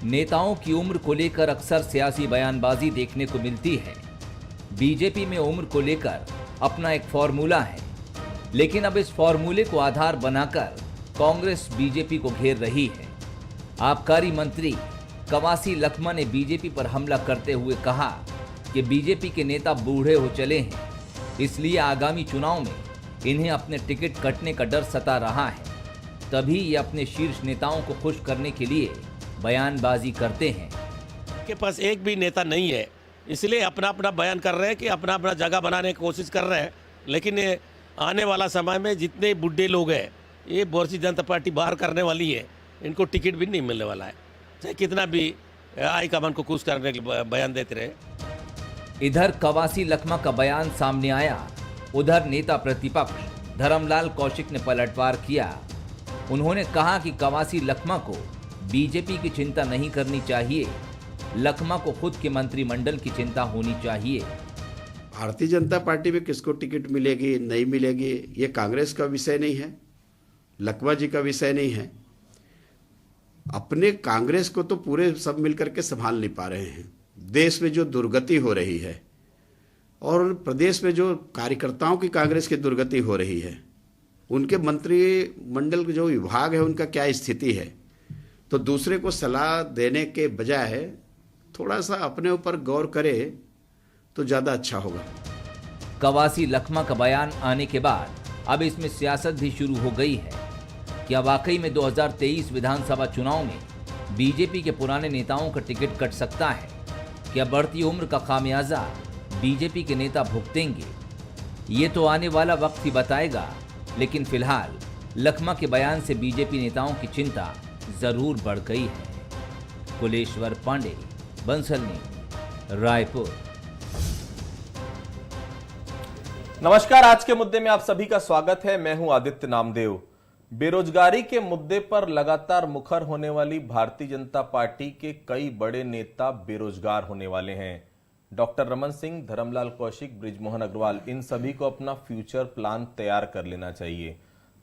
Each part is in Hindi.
नेताओं की उम्र को लेकर अक्सर सियासी बयानबाजी देखने को मिलती है। बीजेपी में उम्र को लेकर अपना एक फॉर्मूला है, लेकिन अब इस फॉर्मूले को आधार बनाकर कांग्रेस बीजेपी को घेर रही है। आबकारी मंत्री कवासी लखमा ने बीजेपी पर हमला करते हुए कहा कि बीजेपी के नेता बूढ़े हो चले हैं, इसलिए आगामी चुनाव में इन्हें अपने टिकट कटने का डर सता रहा है। तभी ये अपने शीर्ष नेताओं को खुश करने के लिए बयानबाजी करते हैं। के पास एक भी नेता नहीं है, इसलिए अपना अपना बयान कर रहे हैं कि अपना अपना जगह बनाने की कोशिश कर रहे हैं। लेकिन आने वाला समय में जितने बुढ़े लोग हैं, ये भारतीय जनता पार्टी बाहर करने वाली है, इनको टिकट भी नहीं मिलने वाला है, चाहे कितना भी हाईकमान को खुश करने के बयान देते रहे। इधर कवासी लखमा का बयान सामने आया, उधर नेता प्रतिपक्ष धर्मलाल कौशिक ने पलटवार किया। उन्होंने कहा कि कवासी लखमा को बीजेपी की चिंता नहीं करनी चाहिए, लखमा को खुद के मंत्रिमंडल की चिंता होनी चाहिए। भारतीय जनता पार्टी में किसको टिकट मिलेगी नहीं मिलेगी ये कांग्रेस का विषय नहीं है, लखमा जी का विषय नहीं है। अपने कांग्रेस को तो पूरे सब मिलकर के संभाल नहीं पा रहे हैं। देश में जो दुर्गति हो रही है और प्रदेश में जो कार्यकर्ताओं की कांग्रेस की दुर्गति हो रही है, उनके मंत्रिमंडल के जो विभाग है उनका क्या स्थिति है, तो दूसरे को सलाह देने के बजाय थोड़ा सा अपने ऊपर गौर करे तो ज़्यादा अच्छा होगा। कवासी लखमा का बयान आने के बाद अब इसमें सियासत भी शुरू हो गई है। क्या वाकई में 2023 विधानसभा चुनाव में बीजेपी के पुराने नेताओं का टिकट कट सकता है? क्या बढ़ती उम्र का खामियाजा बीजेपी के नेता भुगतेंगे? ये तो आने वाला वक्त ही बताएगा, लेकिन फिलहाल लखमा के बयान से बीजेपी नेताओं की चिंता जरूर बढ़ गई है। कुलेश्वर पांडे, बंसल न्यूज, रायपुर। नमस्कार, आज के मुद्दे में आप सभी का स्वागत है। मैं हूं आदित्य नामदेव। बेरोजगारी के मुद्दे पर लगातार मुखर होने वाली भारतीय जनता पार्टी के कई बड़े नेता बेरोजगार होने वाले हैं। डॉक्टर रमन सिंह, धर्मलाल कौशिक, बृजमोहन अग्रवाल, इन सभी को अपना फ्यूचर प्लान तैयार कर लेना चाहिए।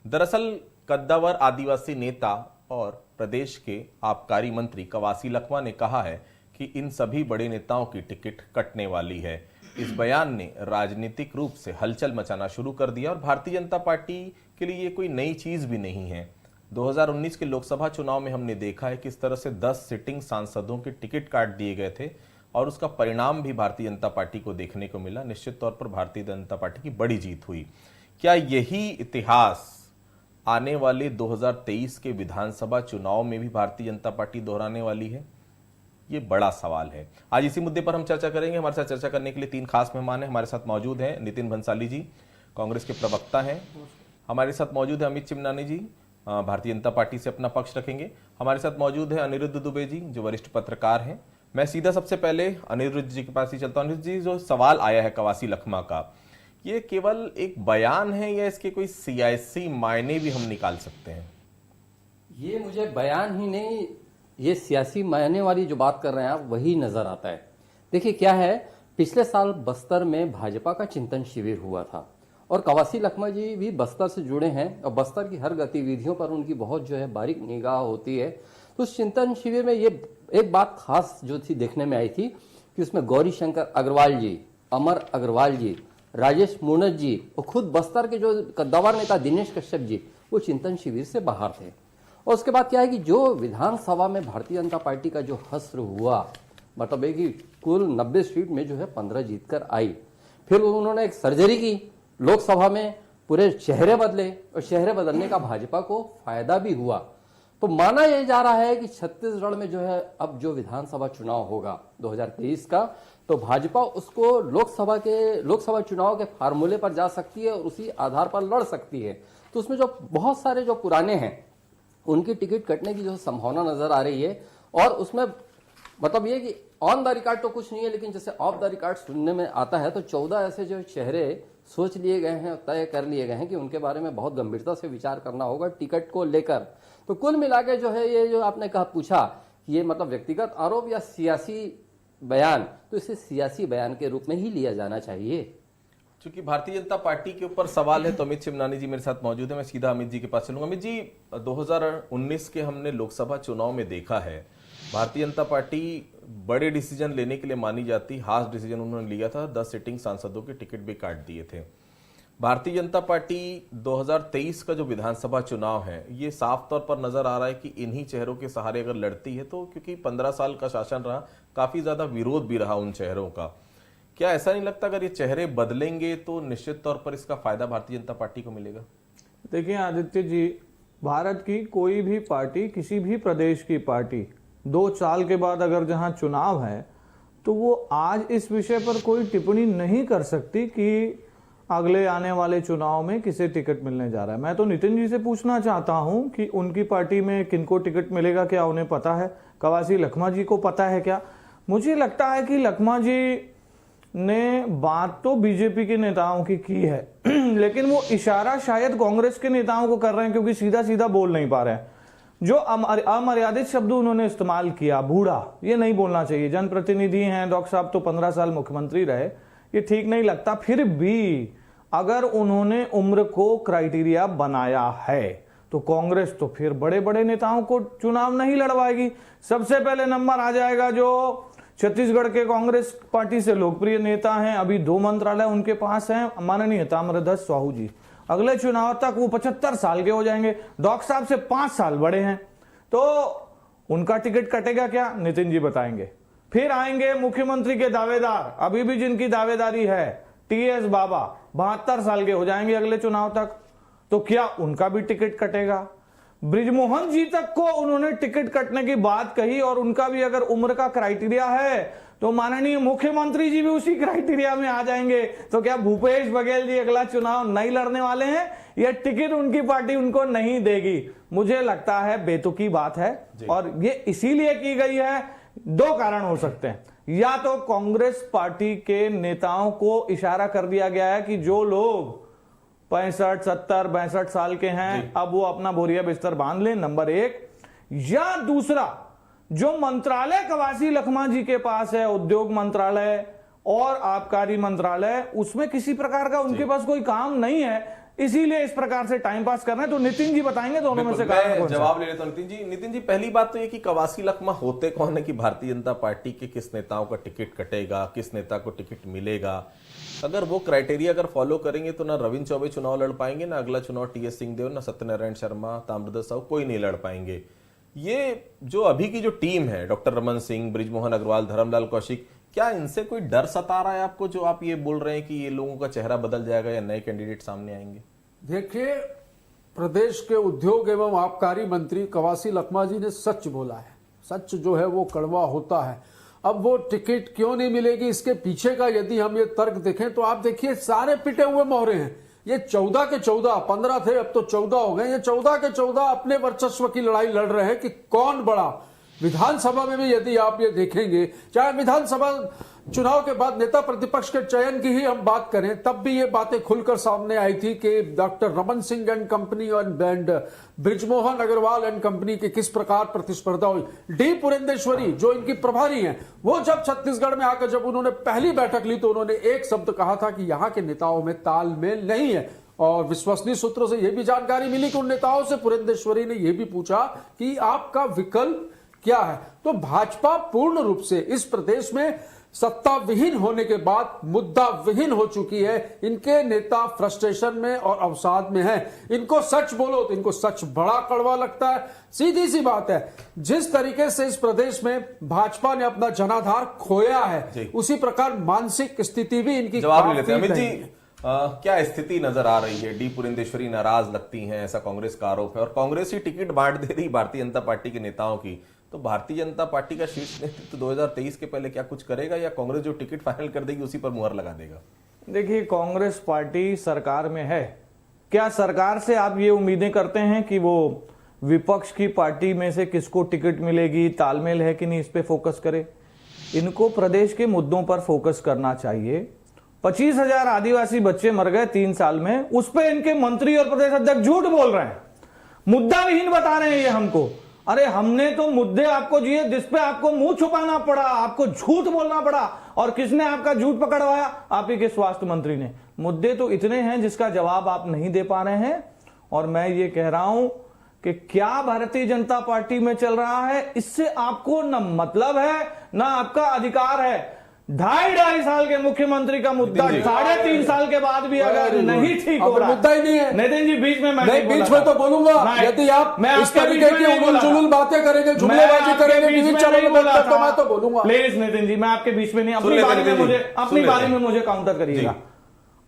दरअसल कद्दावर आदिवासी नेता और प्रदेश के आबकारी मंत्री कवासी लखमा ने कहा है कि इन सभी बड़े नेताओं की टिकट कटने वाली है। इस बयान ने राजनीतिक रूप से हलचल मचाना शुरू कर दिया और भारतीय जनता पार्टी के लिए ये कोई नई चीज भी नहीं है। 2019 के लोकसभा चुनाव में हमने देखा है किस तरह से 10 सिटिंग सांसदों के टिकट काट दिए गए थे और उसका परिणाम भी भारतीय जनता पार्टी को देखने को मिला। निश्चित तौर पर भारतीय जनता पार्टी की बड़ी जीत हुई। क्या यही इतिहास आने वाले 2023 के विधानसभा चुनाव में भी भारतीय जनता पार्टी दोहराने वाली है? ये बड़ा सवाल है। आज इसी मुद्दे पर हम चर्चा करेंगे। हमारे साथ चर्चा करने के लिए 3 खास मेहमान हैं। हमारे साथ मौजूद हैं नितिन भंसाली जी, कांग्रेस के प्रवक्ता हैं। हमारे साथ मौजूद है अमित चिमनानी जी, भारतीय जनता पार्टी से अपना पक्ष रखेंगे। हमारे साथ मौजूद है अनिरुद्ध दुबे जी, जो वरिष्ठ पत्रकार हैं। मैं सीधा सबसे पहले अनिरुद्ध जी के पास ही चलता हूं। अनिरुद्ध जी, जो सवाल आया है कवासी लखमा का, ये केवल एक बयान है या इसके कोई सियासी मायने भी हम निकाल सकते हैं? ये मुझे बयान ही नहीं, ये सियासी मायने वाली जो बात कर रहे हैं आप, वही नजर आता है। देखिए क्या है, पिछले साल बस्तर में भाजपा का चिंतन शिविर हुआ था और कवासी लखमा जी भी बस्तर से जुड़े हैं और बस्तर की हर गतिविधियों पर उनकी बहुत जो है बारीक निगाह होती है। तो उस चिंतन शिविर में ये एक बात खास जो थी देखने में आई थी कि उसमें गौरी शंकर अग्रवाल जी, अमर अग्रवाल जी, राजेश मूणत जी और खुद बस्तर के जो कद्दावर नेता दिनेश कश्यप जी, वो चिंतन शिविर से बाहर थे। और उसके बाद क्या है कि जो विधानसभा में भारतीय जनता पार्टी का जो हश्र हुआ, मतलब है कि कुल 90 सीट में जो है 15 जीतकर आई। फिर उन्होंने एक सर्जरी की, लोकसभा में पूरे चेहरे बदले और चेहरे बदलने का भाजपा को फायदा भी हुआ। तो माना यह जा रहा है कि छत्तीसगढ़ में जो है अब जो विधानसभा चुनाव होगा 2023 का, तो भाजपा उसको लोकसभा चुनाव के फार्मूले पर जा सकती है और उसी आधार पर लड़ सकती है। तो उसमें जो बहुत सारे जो पुराने हैं उनकी टिकट कटने की जो संभावना नजर आ रही है। और उसमें मतलब ये कि ऑन द रिकॉर्ड तो कुछ नहीं है, लेकिन जैसे ऑफ द रिकॉर्ड सुनने में आता है तो 14 ऐसे जो चेहरे सोच लिए गए हैं, तय कर लिए गए हैं कि उनके बारे में बहुत गंभीरता से विचार करना होगा टिकट को लेकर। तो कुल मिला के जो है ये जो आपने कहा पूछा ये मतलब व्यक्तिगत आरोप या सियासी बयान, तो इसे सियासी बयान के रूप में ही लिया जाना चाहिए। क्योंकि भारतीय जनता पार्टी के ऊपर सवाल है तो अमित चिमनानी जी मेरे साथ मौजूद है। मैं सीधा अमित जी के पास चलूंगा। अमित जी, 2019 के हमने लोकसभा चुनाव में देखा है भारतीय जनता पार्टी बड़े डिसीजन लेने के लिए मानी जाती, हार्श डिसीजन उन्होंने लिया था, 10 सिटिंग सांसदों के टिकट भी काट दिए थे। भारतीय जनता पार्टी 2023 का जो विधानसभा चुनाव है, ये साफ तौर पर नजर आ रहा है कि इन्हीं चेहरों के सहारे अगर लड़ती है तो, क्योंकि 15 साल का शासन रहा, काफी ज्यादा विरोध भी रहा उन चेहरों का। क्या ऐसा नहीं लगता अगर ये चेहरे बदलेंगे तो निश्चित तौर पर इसका फायदा भारतीय जनता पार्टी को मिलेगा? देखिए आदित्य जी, भारत की कोई भी पार्टी, किसी भी प्रदेश की पार्टी 2 साल के बाद अगर जहां चुनाव है तो वो आज इस विषय पर कोई टिप्पणी नहीं कर सकती कि अगले आने वाले चुनाव में किसे टिकट मिलने जा रहा है। मैं तो नितिन जी से पूछना चाहता हूं कि उनकी पार्टी में किनको टिकट मिलेगा, क्या उन्हें पता है? कवासी लखमा जी को पता है क्या? मुझे लगता है कि लखमा जी ने बात तो बीजेपी के नेताओं की है लेकिन वो इशारा शायद कांग्रेस के नेताओं को कर रहे हैं, क्योंकि सीधा सीधा बोल नहीं पा रहे हैं। जो अमर्यादित शब्द उन्होंने इस्तेमाल किया, बूढ़ा, ये नहीं बोलना चाहिए। जनप्रतिनिधि हैं, डॉक्टर साहब तो 15 साल मुख्यमंत्री रहे, ये ठीक नहीं लगता। फिर भी अगर उन्होंने उम्र को क्राइटेरिया बनाया है तो कांग्रेस तो फिर बड़े बड़े नेताओं को चुनाव नहीं लड़वाएगी। सबसे पहले नंबर आ जाएगा जो छत्तीसगढ़ के कांग्रेस पार्टी से लोकप्रिय नेता हैं, अभी 2 मंत्रालय उनके पास हैं, माननीय ताम्रध्वज साहू जी। अगले चुनाव तक वो 75 साल के हो जाएंगे, डॉक्टर साहब से 5 साल बड़े हैं, तो उनका टिकट कटेगा क्या? नितिन जी बताएंगे। फिर आएंगे मुख्यमंत्री के दावेदार, अभी भी जिनकी दावेदारी है, टीएस बाबा, 72 साल के हो जाएंगे अगले चुनाव तक, तो क्या उनका भी टिकट कटेगा? ब्रिजमोहन जी तक को उन्होंने टिकट कटने की बात कही और उनका भी अगर उम्र का क्राइटेरिया है तो माननीय मुख्यमंत्री जी भी उसी क्राइटेरिया में आ जाएंगे। तो क्या भूपेश बघेल जी अगला चुनाव नहीं लड़ने वाले हैं? यह टिकट उनकी पार्टी उनको नहीं देगी? मुझे लगता है बेतुकी बात है और ये इसीलिए की गई है। 2 कारण हो सकते हैं, या तो कांग्रेस पार्टी के नेताओं को इशारा कर दिया गया है कि जो लोग 65, 70, 62 साल के हैं अब वो अपना बोरिया बिस्तर बांध लें, नंबर 1। या दूसरा, जो मंत्रालय कवासी लखमा जी के पास है, उद्योग मंत्रालय और आबकारी मंत्रालय, उसमें किसी प्रकार का उनके पास कोई काम नहीं है, इसीलिए इस प्रकार से टाइम पास कर रहे हैं। तो नितिन जी बताएंगे दोनों में से कारण जवाब ले लेता हूं। नितिन जी, पहली बात तो ये कि कवासी लखमा होते कौन है कि भारतीय जनता पार्टी के किस नेताओं का टिकट कटेगा, किस नेता को टिकट मिलेगा? अगर वो क्राइटेरिया अगर फॉलो करेंगे तो ना रविंद्र चौबे चुनाव लड़ पाएंगे, ना अगला चुनाव टीएस सिंहदेव, ना सत्यनारायण शर्मा, ताम्रध्वज साहू, कोई नहीं लड़ पाएंगे। ये जो अभी की जो टीम है, डॉक्टर रमन सिंह, बृजमोहन अग्रवाल, धर्मलाल कौशिक, क्या इनसे कोई डर सता रहा है आपको, जो आप ये बोल रहे हैं कि ये लोगों का चेहरा बदल जाएगा या नए कैंडिडेट सामने आएंगे? देखिए, प्रदेश के उद्योग एवं आबकारी मंत्री कवासी लखमा जी ने सच बोला है। सच जो है वो कड़वा होता है। अब वो टिकट क्यों नहीं मिलेगी, इसके पीछे का यदि हम ये तर्क देखें तो आप देखिए सारे पिटे हुए मोहरे हैं। ये 14 के 14, 15 थे अब तो 14 हो गए। ये 14 के 14 अपने वर्चस्व की लड़ाई लड़ रहे हैं कि कौन बड़ा। विधानसभा में भी यदि आप ये देखेंगे, चाहे विधानसभा चुनाव के बाद नेता प्रतिपक्ष के चयन की ही हम बात करें, तब भी ये बातें खुलकर सामने आई थी कि doctor Raman Singh and company और बृजमोहन अग्रवाल एंड कंपनी की किस प्रकार प्रतिस्पर्धा हुई। डी पुरंदेश्वरी जो इनकी प्रभारी हैं, वो जब छत्तीसगढ़ में आकर जब उन्होंने पहली बैठक ली तो उन्होंने एक शब्द कहा था कि यहाँ के नेताओं में तालमेल नहीं है। और विश्वसनीय सूत्रों से यह भी जानकारी मिली कि उन नेताओं से पुरंदेश्वरी ने यह भी पूछा कि आपका विकल्प क्या है। तो भाजपा पूर्ण रूप से इस प्रदेश में सत्ता विहीन होने के बाद मुद्दा विहीन हो चुकी है। इनके नेता फ्रस्ट्रेशन में और अवसाद में हैं। इनको सच बोलो तो इनको सच बड़ा कड़वा लगता है। सीधी सी बात है, जिस तरीके से इस प्रदेश में भाजपा ने अपना जनाधार खोया है, उसी प्रकार मानसिक स्थिति भी इनकी जवाब ले लेते हैं। अमित जी, क्या स्थिति नजर आ रही है? डी पुरंदेश्वरी नाराज लगती हैं, ऐसा कांग्रेस का आरोप है, और कांग्रेस ही टिकट बांट दे रही भारतीय जनता पार्टी के नेताओं की। तो भारतीय जनता पार्टी का शीर्ष नेतृत्व 2023 के पहले क्या कुछ करेगा, या कांग्रेस जो टिकट फाइनल कर देगी उसी पर मुहर लगा देगा? देखिए, कांग्रेस पार्टी सरकार में है। क्या सरकार से आप ये उम्मीदें करते हैं कि वो विपक्ष की पार्टी में से किसको टिकट मिलेगी, तालमेल है कि नहीं, इस पे फोकस करे? इनको प्रदेश के मुद्दों पर फोकस करना चाहिए। 25,000 आदिवासी बच्चे मर गए 3 साल में, उस पर इनके मंत्री और प्रदेश अध्यक्ष झूठ बोल रहे हैं, मुद्दा विहीन बता रहे हैं ये हमको। अरे हमने तो मुद्दे आपको दिए जिसपे आपको मुंह छुपाना पड़ा, आपको झूठ बोलना पड़ा। और किसने आपका झूठ पकड़वाया? आप ही के स्वास्थ्य मंत्री ने। मुद्दे तो इतने हैं जिसका जवाब आप नहीं दे पा रहे हैं। और मैं ये कह रहा हूं कि क्या भारतीय जनता पार्टी में चल रहा है, इससे आपको न मतलब है न आपका अधिकार है। 2.5 साल के मुख्यमंत्री का मुद्दा 3.5 साल के बाद भी अगर नहीं ठीक हो रहा, मुद्दा ही नहीं है। नितिन जी बीच में मैं नहीं, बीच में तो बोलूंगा। यदि आप इस तरीके की उलझुल बातें करेंगे, जुमलेबाजी करेंगे टीवी चैनल में, तो मैं तो बोलूंगा। प्लीज नितिन जी, मैं आपके बीच में नहीं, अपनी बारी में मुझे काउंटर करिएगा।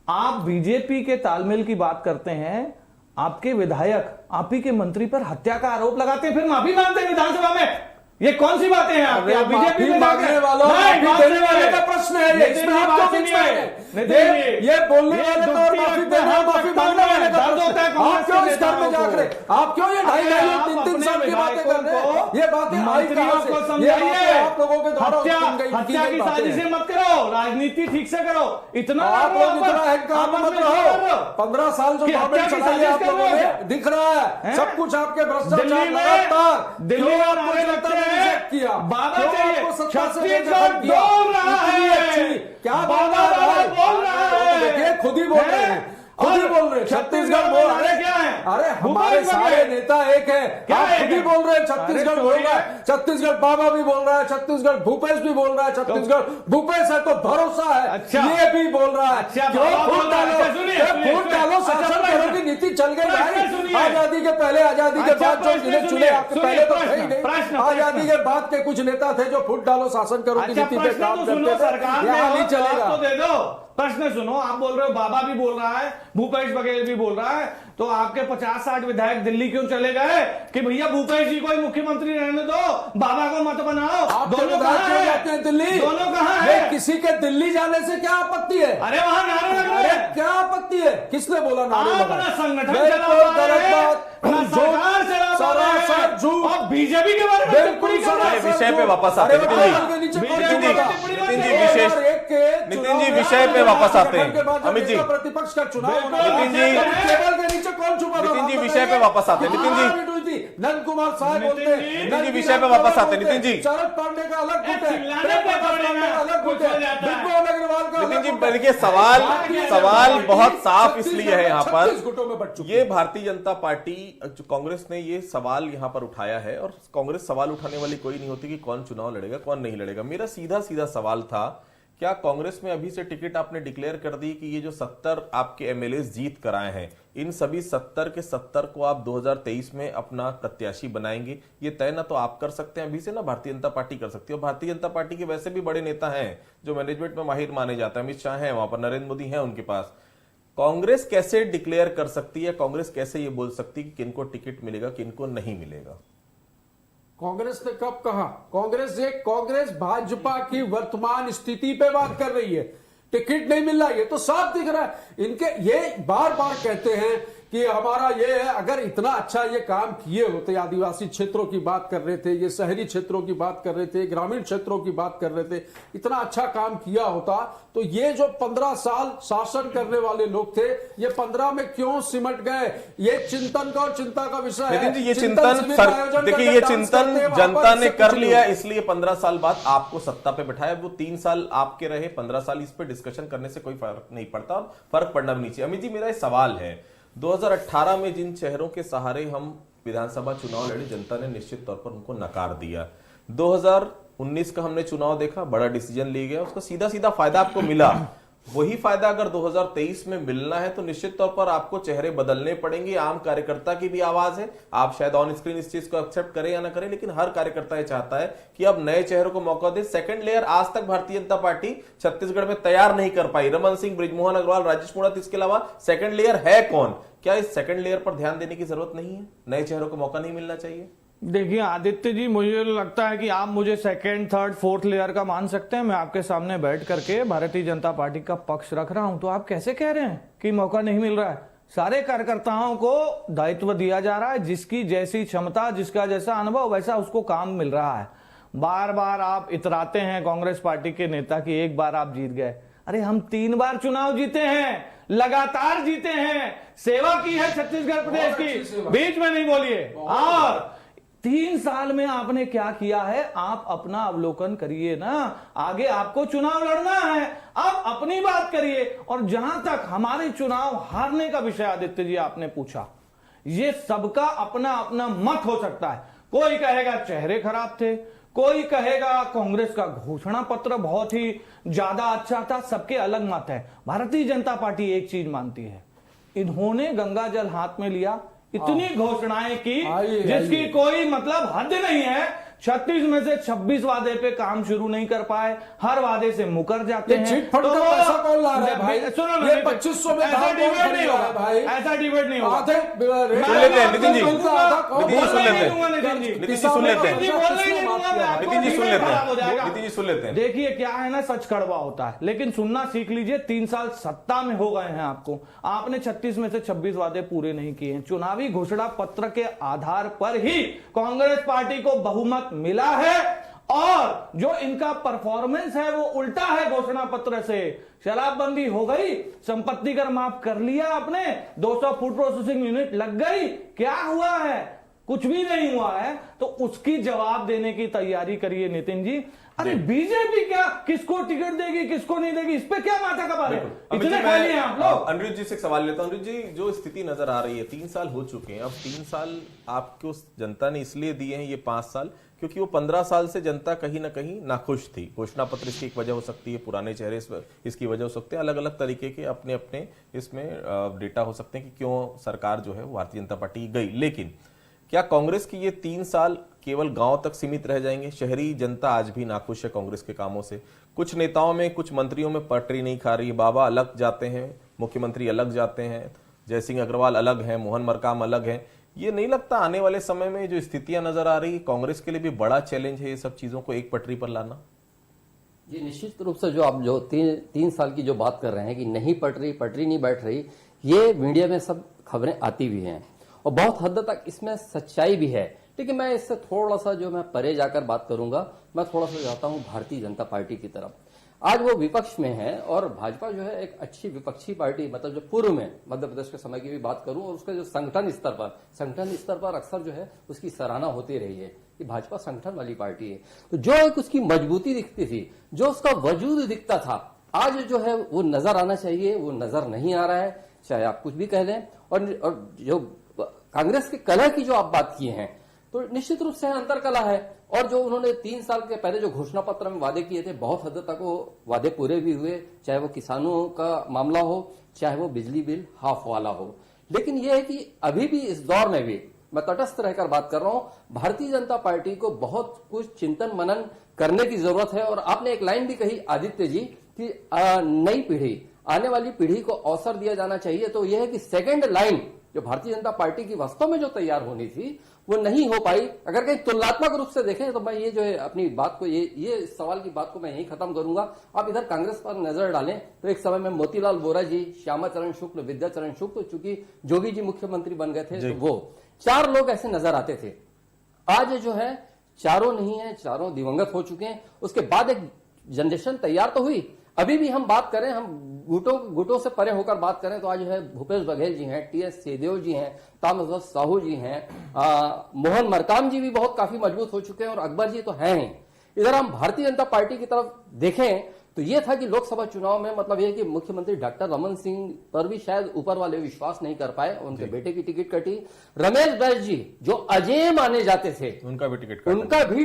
आप बीजेपी के तालमेल की बात करते हैं, आपके विधायक आप ही के मंत्री पर हत्या का आरोप लगाते हैं, फिर माफी मांगते हैं विधानसभा में। ये कौन सी बातें हैं आपकी? आप बीजेपी में मांगने वालों, माफी देने वाले का प्रश्न है ये। इसमें आप क्यों बीच में हैं? ये बोलने वाले तो और माफी देने और माफी मांगने वाले का प्रश्न है। आप क्यों इस घर में जाग रहे? आप क्यों ये 2.5-3 साल की बातें कर रहे हैं? ये बातें आई कहां से? ये बातें आप लोगों के द्वारा हत्या की साजिशें मत करो, राजनीति ठीक से करो। इतना आप लोग इतना अहंकार मत रहो। 15 साल जो गवर्नमेंट चलाई आप लोगों ने, दिख रहा है सब कुछ आपके भ्रष्टाचार लगातार। दिल्ली में किया बाबा चाहिए, छत्तीसगढ़ बोल रहा है, क्या बाबा बोल रहा है, देखिए खुद ही बोल रहे हैं, खुद ही बोल रहे हैं छत्तीसगढ़ बोल रहे हैं। क्या है? अरे हमारे सारे नेता एक है, आप खुद ही बोल रहे हैं छत्तीसगढ़ बोल रहा है, छत्तीसगढ़ बाबा भी बोल रहा है, छत्तीसगढ़ भूपेश भी बोल रहा है, छत्तीसगढ़ भूपेश है तो भरोसा है, ये भी बोल रहा है। क्यों फूट डालो, शासन करो की नीति चल गई भाई। आजादी के पहले, आजादी के बाद जो जिन्हें चुने, आपके पहले तो थे ही नहीं। आजादी के बाद के कुछ नेता थे जो फूट डालो शासन करो की नीति पे काम करते थे, यहाँ नहीं चलेगा। दे दो प्रश्न सुनो। आप बोल रहे हो बाबा भी बोल रहा है, भूपेश बघेल भी बोल रहा है, तो आपके 50-60 विधायक दिल्ली क्यों चले गए कि भैया भूपेश जी को ही मुख्यमंत्री रहने दो, बाबा को मत बनाओ? आप दोनों कहां जाते हैं? दिल्ली दोनों कहां है? किसी के दिल्ली जाने से क्या आपत्ति है? अरे वहां नारे लग रहे हैं, क्या आपत्ति है? किसने बोला नारे लगा? अपना संगठन चला गलत बात, सरकार सरासर झूठ। और बीजेपी के बारे में बिल्कुल विषय पे वापस आते हैं नितिन जी, विषय पे वापस आते हैं अमित जी। प्रतिपक्ष का चुनाव होना, नितिन जी टेबल के नीचे कौन छुपा था? नितिन जी विषय पे वापस आते हैं नितिन जी। नंद कुमार साहब बोलते हैं, नितिन जी विषय पे वापस आते हैं नितिन जी। शरद पांडे का अलग गुट है, अलग गुट है, विप्लव अग्रवाल का नितिन जी देखिए सवाल बहुत साफ इसलिए है यहाँ पर, ये भारतीय जनता पार्टी जो कांग्रेस ने ये सवाल यहाँ पर उठाया है, और कांग्रेस सवाल उठाने वाली कोई नहीं होती कि कौन चुनाव लड़ेगा कौन नहीं लड़ेगा। मेरा सीधा सीधा सवाल था, क्या कांग्रेस में अभी से टिकट आपने डिक्लेयर कर दी कि ये जो 70 आपके एमएलए जीत कर आए हैं, इन सभी 70 के 70 को आप 2023 में अपना प्रत्याशी बनाएंगे? ये तय ना तो आप कर सकते हैं अभी से, ना भारतीय जनता पार्टी कर सकती है। और भारतीय जनता पार्टी के वैसे भी बड़े नेता हैं जो मैनेजमेंट में माहिर माने जाते हैं, अमित शाह हैं वहां पर, नरेंद्र मोदी हैं उनके पास। कांग्रेस कैसे डिक्लेयर कर सकती है, कांग्रेस कैसे ये बोल सकती है कि किनको टिकट मिलेगा किनको नहीं मिलेगा? कांग्रेस ने कब कहा? कांग्रेस भाजपा की वर्तमान स्थिति पे बात कर रही है। टिकट नहीं मिल रहा, ये तो साफ दिख रहा है। इनके ये बार बार कहते हैं कि हमारा ये है, अगर इतना अच्छा ये काम किए होते, आदिवासी क्षेत्रों की बात कर रहे थे, ये शहरी क्षेत्रों की बात कर रहे थे, ग्रामीण क्षेत्रों की बात कर रहे थे, इतना अच्छा काम किया होता तो ये जो 15 साल शासन करने वाले लोग थे, ये 15 में क्यों सिमट गए? ये चिंतन का और चिंता का विषय है। ये चिंतन देखिए, ये चिंतन जनता ने कर लिया, इसलिए 15 साल बाद आपको सत्ता पे बिठाया। वो 3 साल आपके रहे, 15 साल इस पर डिस्कशन करने से कोई फर्क नहीं पड़ता, और फर्क पड़ना भी नहीं चाहिए। अमित जी मेरा सवाल है, 2018 में जिन चेहरों के सहारे हम विधानसभा चुनाव लड़े, जनता ने निश्चित तौर पर उनको नकार दिया। 2019 का हमने चुनाव देखा, बड़ा डिसीजन लिया गया, उसका सीधा सीधा फायदा आपको मिला। वही फायदा अगर 2023 में मिलना है तो निश्चित तौर पर आपको चेहरे बदलने पड़ेंगे। आम कार्यकर्ता की भी आवाज है, आप शायद ऑन स्क्रीन इस चीज को एक्सेप्ट करें या ना करें, लेकिन हर कार्यकर्ता ये चाहता है कि अब नए चेहरों को मौका दे। सेकंड लेयर आज तक भारतीय जनता पार्टी छत्तीसगढ़ में तैयार नहीं कर पाई। रमन सिंह, बृजमोहन अग्रवाल, राजेश मूणत, इसके अलावा सेकंड लेयर है कौन? क्या इस सेकंड लेयर पर ध्यान देने की जरूरत नहीं है? नए चेहरों को मौका नहीं मिलना चाहिए? देखिए आदित्य जी, मुझे लगता है कि आप मुझे सेकंड, थर्ड, फोर्थ लेयर का मान सकते हैं। मैं आपके सामने बैठ करके भारतीय जनता पार्टी का पक्ष रख रहा हूं, तो आप कैसे कह रहे हैं कि मौका नहीं मिल रहा है? सारे कार्यकर्ताओं को दायित्व दिया जा रहा है, जिसकी जैसी क्षमता, जिसका जैसा अनुभव, वैसा उसको काम मिल रहा है। बार बार आप इतराते हैं कांग्रेस पार्टी के नेता की एक बार आप जीत गए। अरे हम 3 बार चुनाव जीते हैं, लगातार जीते हैं, सेवा की है छत्तीसगढ़ प्रदेश की, बीच में नहीं बोलिए। और 3 साल में आपने क्या किया है, आप अपना अवलोकन करिए ना। आगे आपको चुनाव लड़ना है, आप अपनी बात करिए। और जहां तक हमारे चुनाव हारने का विषय आदित्य जी आपने पूछा, ये सबका अपना अपना मत हो सकता है। कोई कहेगा चेहरे खराब थे, कोई कहेगा कांग्रेस का घोषणा पत्र बहुत ही ज्यादा अच्छा था, सबके अलग मत है। भारतीय जनता पार्टी एक चीज मानती है, इन्होंने गंगा जल हाथ में लिया, इतनी घोषणाएं की जिसकी कोई मतलब हद नहीं है। 36 में से 26 वादे पे काम शुरू नहीं कर पाए, हर वादे से मुकर जाते हैं। चिट फंड का पैसा कौन ला रहा है भाई? सुनो ये 2500 में ऐसा डिबेट नहीं होगा भाई, ऐसा डिबेट नहीं होगा। सुन लेते हैं नितिन जी, नितिन जी सुन लेते हैं, नितिन जी सुन लेते हैं, नितिन जी सुन लेते हैं, नितिन जी सुन लेते हैं। देखिए क्या है ना, सच कड़वा होता है, लेकिन सुनना सीख लीजिए। 3 साल सत्ता में हो गए हैं आपको, आपने 36 में से 26 वादे पूरे नहीं किए हैं। चुनावी घोषणा पत्र के आधार पर ही कांग्रेस पार्टी को बहुमत मिला है, और जो इनका परफॉर्मेंस है वो उल्टा है घोषणा पत्र से। शराबबंदी हो गई, संपत्ति कर माफ कर लिया आपने, 200 फूड प्रोसेसिंग यूनिट लग गई, क्या हुआ है? कुछ भी नहीं हुआ है। तो उसकी जवाब देने की तैयारी करिए नितिन जी। अरे बीजेपी क्या किसको टिकट देगी किसको नहीं देगी, इस पे क्या माथा कपा रहे? इतने खाली हैं आप लोग। अनिरुद्ध जी से एक सवाल लेता हूं। अनिरुद्ध जी, जो स्थिति नजर आ रही है, 3 साल हो चुके हैं, अब 3 साल आपको जनता ने इसलिए दिए हैं, ये 5 साल, क्योंकि वो 15 साल से जनता कहीं ना कहीं नाखुश थी। घोषणा पत्र इसकी एक वजह हो सकती है, पुराने चेहरे इसकी वजह हो सकते हैं, अलग अलग तरीके के अपने अपने इसमें डेटा हो सकते हैं कि क्यों सरकार जो है वो भारतीय जनता पार्टी गई। लेकिन क्या कांग्रेस की ये 3 साल केवल गांव तक सीमित रह जाएंगे? शहरी जनता आज भी नाखुश है कांग्रेस के कामों से। कुछ नेताओं में, कुछ मंत्रियों में पटरी नहीं खा रही। बाबा अलग जाते हैं, मुख्यमंत्री अलग जाते हैं, जयसिंह अग्रवाल अलग हैं, मोहन मरकाम अलग हैं। ये नहीं लगता आने वाले समय में जो स्थितियां नजर आ रही, कांग्रेस के लिए भी बड़ा चैलेंज है ये सब चीजों को एक पटरी पर लाना? ये निश्चित रूप से जो आप जो 3 साल की जो बात कर रहे हैं कि नहीं पटरी नहीं बैठ रही, ये मीडिया में सब खबरें आती भी हैं और बहुत हद तक इसमें सच्चाई भी है। लेकिन मैं इससे थोड़ा सा जो मैं परे जाकर बात करूंगा, मैं थोड़ा सा जाता हूं भारतीय जनता पार्टी की तरफ। आज वो विपक्ष में है और भाजपा जो है एक अच्छी विपक्षी पार्टी, मतलब जो पूर्व में मध्य प्रदेश के समय की भी बात करूं और उसके जो संगठन स्तर पर अक्सर जो है उसकी सराहना होती रही है कि भाजपा संगठन वाली पार्टी है। तो जो एक उसकी मजबूती दिखती थी, जो उसका वजूद दिखता था, आज जो है वो नजर आना चाहिए, वो नजर नहीं आ रहा है, चाहे आप कुछ भी कह लें। और जो कांग्रेस के कला की जो आप बात किए हैं, तो निश्चित रूप से अंतर कला है। और जो उन्होंने 3 साल के पहले जो घोषणा पत्र में वादे किए थे, बहुत हद तक वो वादे पूरे भी हुए, चाहे वो किसानों का मामला हो, चाहे वो बिजली बिल हाफ वाला हो। लेकिन यह है कि अभी भी इस दौर में भी मैं तटस्थ रहकर बात कर रहा हूं, भारतीय जनता पार्टी को बहुत कुछ चिंतन मनन करने की जरूरत है। और आपने एक लाइन भी कही आदित्य जी कि नई पीढ़ी, आने वाली पीढ़ी को अवसर दिया जाना चाहिए। तो यह है कि सेकेंड लाइन जो भारतीय जनता पार्टी की वास्तव में जो तैयार होनी थी वो नहीं हो पाई। अगर कहीं तुलनात्मक रूप से देखें तो मैं ये जो है अपनी बात को ये सवाल की बात को मैं यही खत्म करूंगा। आप इधर कांग्रेस पर नजर डालें तो एक समय में मोतीलाल वोरा जी, श्यामा चरण शुक्ल, विद्याचरण शुक्ल, चूंकि जोगी जी मुख्यमंत्री बन गए थे, तो वो 4 लोग ऐसे नजर आते थे। आज जो है चारों नहीं है, चारों दिवंगत हो चुके हैं। उसके बाद एक जनरेशन तैयार तो हुई। अभी भी हम बात करें, हम गुटों से परे होकर बात करें तो आज है भूपेश बघेल जी हैं, टीएस सिंहदेव जी हैं, तामसध्वज साहू जी हैं, मोहन मरकाम जी भी बहुत काफी मजबूत हो चुके हैं और अकबर जी तो हैं ही। इधर हम भारतीय जनता पार्टी की तरफ देखें तो यह था कि लोकसभा चुनाव में मतलब यह कि मुख्यमंत्री डॉक्टर रमन सिंह पर भी शायद ऊपर वाले विश्वास नहीं कर पाए, उनके बेटे की टिकट कटी। रमेश बैस जी जो अजय माने जाते थे, उनका भी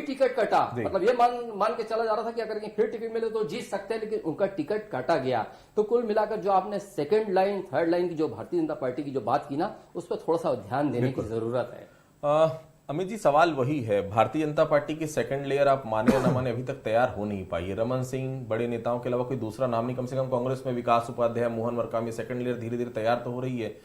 टिकट कटा। मतलब ये मान के चला जा रहा था कि अगर फिर टिकट मिले तो जीत सकते हैं, लेकिन उनका टिकट काटा गया। तो कुल मिलाकर जो आपने सेकेंड लाइन, थर्ड लाइन की जो भारतीय जनता पार्टी की जो बात की ना, उस पर थोड़ा सा ध्यान देने की जरूरत है। अमित जी, सवाल वही है, भारतीय जनता पार्टी की सेकंड लेयर आप माने या न माने अभी तक तैयार हो नहीं पाई है। रमन सिंह, बड़े नेताओं के अलावा कोई दूसरा नाम नहीं, कम से कम कांग्रेस में विकास उपाध्याय, मोहन मरकाम, ये सेकंड लेयर धीरे धीरे तैयार तो हो रही है।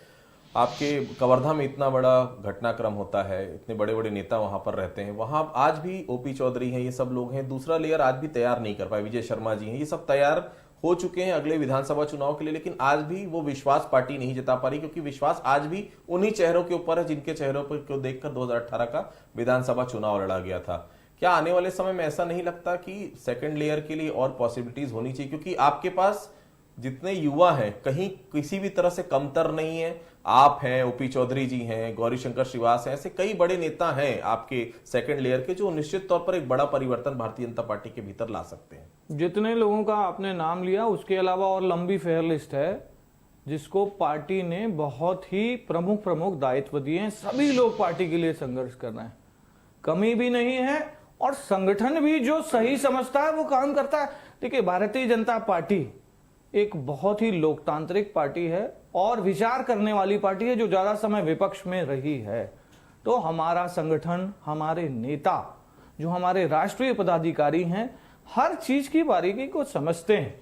आपके कवर्धा में इतना बड़ा घटनाक्रम होता है, इतने बड़े बड़े नेता वहां पर रहते हैं, वहां आज भी ओपी चौधरी हैं, ये सब लोग हैं, दूसरा लेयर आज भी तैयार नहीं कर पाए। विजय शर्मा जी हैं, ये सब तैयार हो चुके हैं अगले विधानसभा चुनाव के लिए, लेकिन आज भी वो विश्वास पार्टी नहीं जता पा रही, क्योंकि विश्वास आज भी उन्हीं चेहरों के ऊपर है जिनके चेहरों पर को देखकर 2018 का विधानसभा चुनाव लड़ा गया था। क्या आने वाले समय में ऐसा नहीं लगता कि सेकंड लेयर के लिए और पॉसिबिलिटीज होनी चाहिए? क्योंकि आपके पास जितने युवा हैं कहीं किसी भी तरह से कमतर नहीं है। आप हैं, ओपी चौधरी जी हैं, गौरीशंकर श्रीवास हैं, ऐसे कई बड़े नेता हैं आपके सेकंड लेयर के जो निश्चित तौर पर एक बड़ा परिवर्तन भारतीय जनता पार्टी के भीतर ला सकते हैं। जितने लोगों का आपने नाम लिया उसके अलावा और लंबी फेयर लिस्ट है। जिसको पार्टी ने बहुत ही प्रमुख दायित्व दिए हैं। सभी लोग पार्टी के लिए संघर्ष कर रहे हैं, कमी भी नहीं है, और संगठन भी जो सही समझता है वो काम करता है। देखिए, भारतीय जनता पार्टी एक बहुत ही लोकतांत्रिक पार्टी है और विचार करने वाली पार्टी है, जो ज्यादा समय विपक्ष में रही है। तो हमारा संगठन, हमारे नेता, जो हमारे राष्ट्रीय पदाधिकारी हैं, हर चीज की बारीकी को समझते हैं।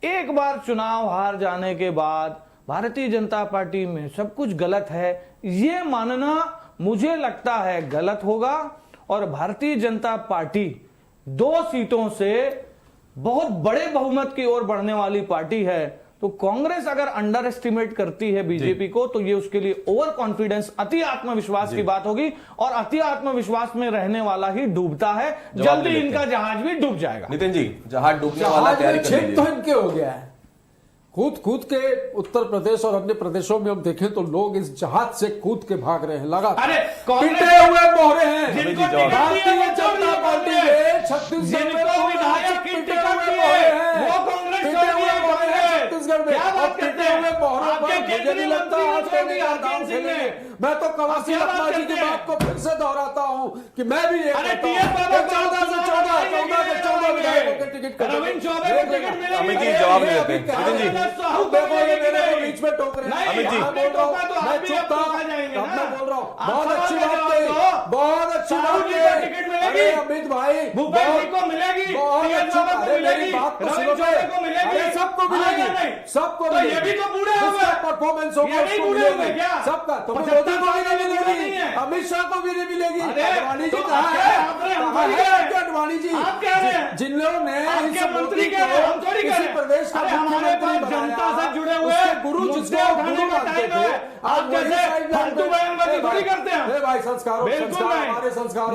एक बार चुनाव हार जाने के बाद भारतीय जनता पार्टी में सब कुछ गलत है, ये मानना मुझे लगता है गलत होगा। और भारतीय जनता पार्टी 2 सीटों से बहुत बड़े बहुमत की ओर बढ़ने वाली पार्टी है। तो कांग्रेस अगर अंडर एस्टिमेट करती है बीजेपी को, तो ये उसके लिए ओवर कॉन्फिडेंस, अति आत्मविश्वास की बात होगी, और अति आत्मविश्वास में रहने वाला ही डूबता है। जल्दी इनका जहाज भी डूब जाएगा। नितिन जी, जहाज डूबने वाला, तैयारी कर लीजिए। तो इनके हो गया है। कूद के उत्तर प्रदेश और अन्य प्रदेशों में हम देखें तो लोग इस जहाज से कूद के भाग रहे हैं लगातार। पिटे हुए मोहरे हैं भारतीय जनता पार्टी के छत्तीसगढ़ में, विधायक पिटे हुए मोहरे हैं, पिटे हुए मोहरे हैं छत्तीसगढ़ में। और पिटे हुए मोहरों पर मुझे नहीं लगता आज के भी दांव खेलेंगे। मैं तो कवासी लखमा जी की बात को फिर से दोहराता हूं कि मैं भी ये 14 से 14 विधायकों के टिकट अमित जी जवाब नहीं देते। नितिन जी, बीच में टोक रहे हैं। अमित जी, मैं चुप था, अब मैं बोल रहा हूँ। बहुत अच्छी बात कही, बहुत अच्छी बात कही। अरे अमित भाई, बहुत अच्छी, अरे मेरी बात तो सुनो। अरे सबको मिलेगी, सबको मिलेगी, परफॉर्मेंस होगा उसको मिलेगी, सबका। तो मोदी को भी नहीं मिलेगी, अमित शाह को भी नहीं मिलेगी। अडवाणी जी कहाँ है? अडवाणी जी, जिन लोगों ने इस मंत्री को किसी प्रदेश का मुख्यमंत्री जनता से जुड़े हुए गुरु, जिसको गुरु मानते थे, आज वही साइड करते हैं। भाई संस्कार हमारे संस्कार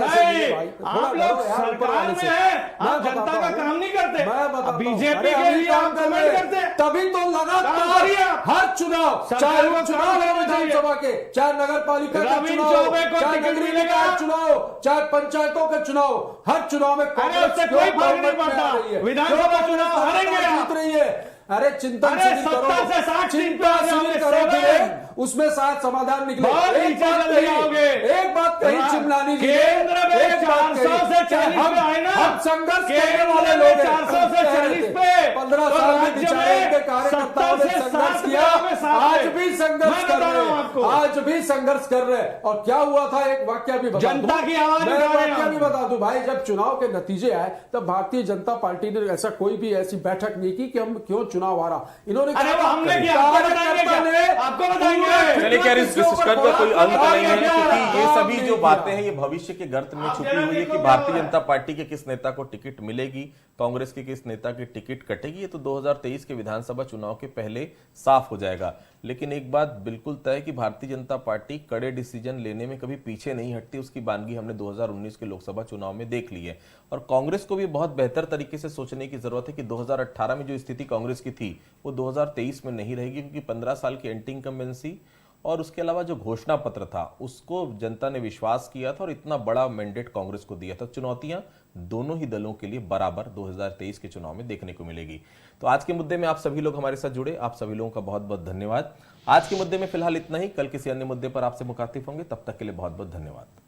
आप लोग सरकार में हैं, आप जनता का काम नहीं करते, बीजेपी के लिए आप कमेंट करते हैं। तभी तो लगातार हर चुनाव, चाहे वो चुनाव है विधानसभा के, चाहे नगर पालिका का चुनाव, चाहे नगरीय निकाय चुनाव, चाहे पंचायतों के चुनाव, हर चुनाव में कांग्रेस कोई फर्क नहीं पड़ता। विधानसभा चुनाव हारेंगे, जीत रही है। अरे चिंतन शिविर करो, चिंता शिविर करो, उसमें शायद समाधान निकले। एक बात कही चिमलानी जी, एक बात कही, हम संघर्ष करने वाले लोग हैं। 15 साल में बिचारे के कार्यकर्ताओं ने संघर्ष किया, आज भी संघर्ष कर रहे हैं, आज भी संघर्ष कर रहे हैं। और क्या हुआ था, एक वाक्य भी बता दूं, मैं वाक्य भी बता दूं भाई। जब चुनाव के नतीजे आए तब भारतीय जनता पार्टी ने ऐसा कोई भी ऐसी बैठक नहीं की कि हम क्यों चुनाव हारा। इन्होंने आपको बताएंगे, चलिए क्या इस डिस्कशन का कोई अंत नहीं है, क्योंकि ये सभी जो बातें हैं ये भविष्य के गर्त में छुपी हुई है कि भारतीय जनता पार्टी के किस नेता को टिकट मिलेगी, कांग्रेस के किस नेता की टिकट कटेगी, ये तो 2023 के विधानसभा चुनाव के पहले साफ हो जाएगा। लेकिन एक बात बिल्कुल तय है कि भारतीय जनता पार्टी कड़े डिसीजन लेने में कभी पीछे नहीं हटती। उसकी बानगी हमने 2019 के लोकसभा चुनाव में देख ली है। और कांग्रेस को भी बहुत बेहतर तरीके से सोचने की जरूरत है कि 2018 में जो स्थिति कांग्रेस की थी वो 2023 में नहीं रहेगी, क्योंकि 15 साल की एंटी इनकम्बेंसी और उसके अलावा जो घोषणा पत्र था उसको जनता ने विश्वास किया था और इतना बड़ा मैंडेट कांग्रेस को दिया था। चुनौतियां दोनों ही दलों के लिए बराबर 2023 के चुनाव में देखने को मिलेगी। तो आज के मुद्दे में आप सभी लोग हमारे साथ जुड़े, आप सभी लोगों का बहुत बहुत धन्यवाद। आज के मुद्दे में फिलहाल इतना ही, कल किसी अन्य मुद्दे पर आपसे मुखातिब होंगे, तब तक के लिए बहुत बहुत धन्यवाद।